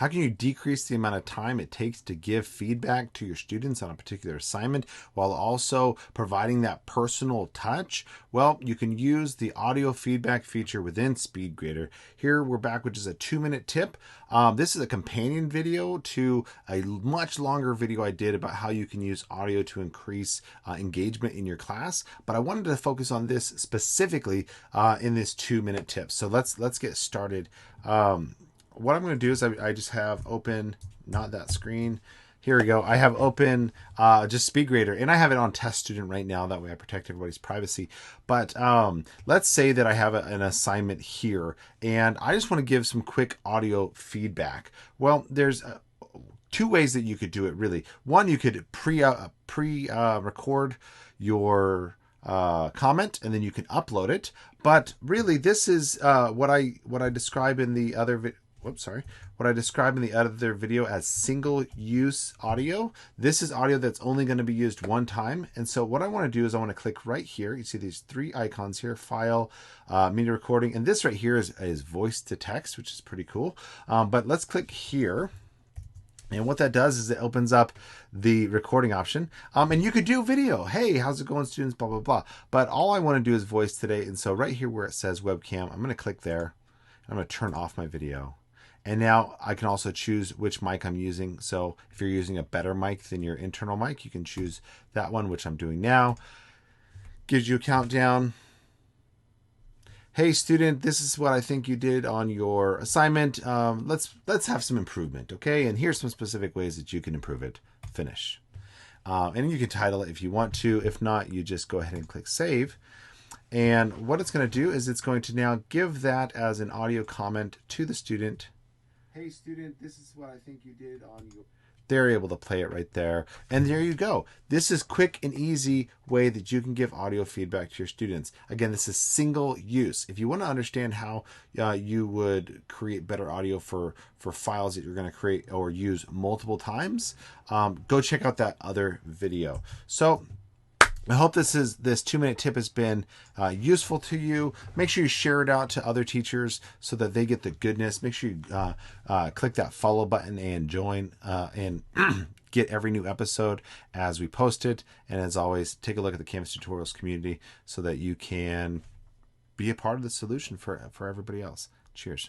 How can you decrease the amount of time it takes to give feedback to your students on a particular assignment while also providing that personal touch? Well, you can use the audio feedback feature within Speedgrader. Here we're back, which is a 2-minute tip. This is a companion video to a much longer video I did about how you can use audio to increase engagement in your class. But I wanted to focus on this specifically in this 2-minute tip. So let's get started. What I'm going to do is I just have open, not that screen. Here we go. I have open just Speedgrader, and I have it on test student right now. That way I protect everybody's privacy. But let's say that I have an assignment here, and I just want to give some quick audio feedback. Well, there's two ways that you could do it, really. One, you could record your comment, and then you can upload it. But really, this is what I describe in the other what I described in the other video as single-use audio. This is audio that's only going to be used one time. And so what I want to do is I want to click right here. You see these 3 icons here: file, media recording, and this right here is voice to text, which is pretty cool. But let's click here. And what that does is it opens up the recording option. And you could do video. Hey, how's it going, students? Blah, blah, blah. But all I want to do is voice today. And so right here where it says webcam, I'm going to click there. I'm going to turn off my video. And now I can also choose which mic I'm using. So if you're using a better mic than your internal mic, you can choose that one, which I'm doing now. Gives you a countdown. Hey student, this is what I think you did on your assignment. Let's have some improvement, okay? And here's some specific ways that you can improve it. Finish. And you can title it if you want to. If not, you just go ahead and click save. And what it's going to do is it's going to now give that as an audio comment to the student. Hey student, this is what I think you did on your... They're able to play it right there. And there you go. This is quick and easy way that you can give audio feedback to your students. Again, this is single use. If you want to understand how you would create better audio for files that you're going to create or use multiple times, go check out that other video. So I hope this 2-minute tip has been useful to you. Make sure you share it out to other teachers so that they get the goodness. Make sure you click that follow button and join and get every new episode as we post it. And as always, take a look at the Canvas Tutorials community so that you can be a part of the solution for everybody else. Cheers.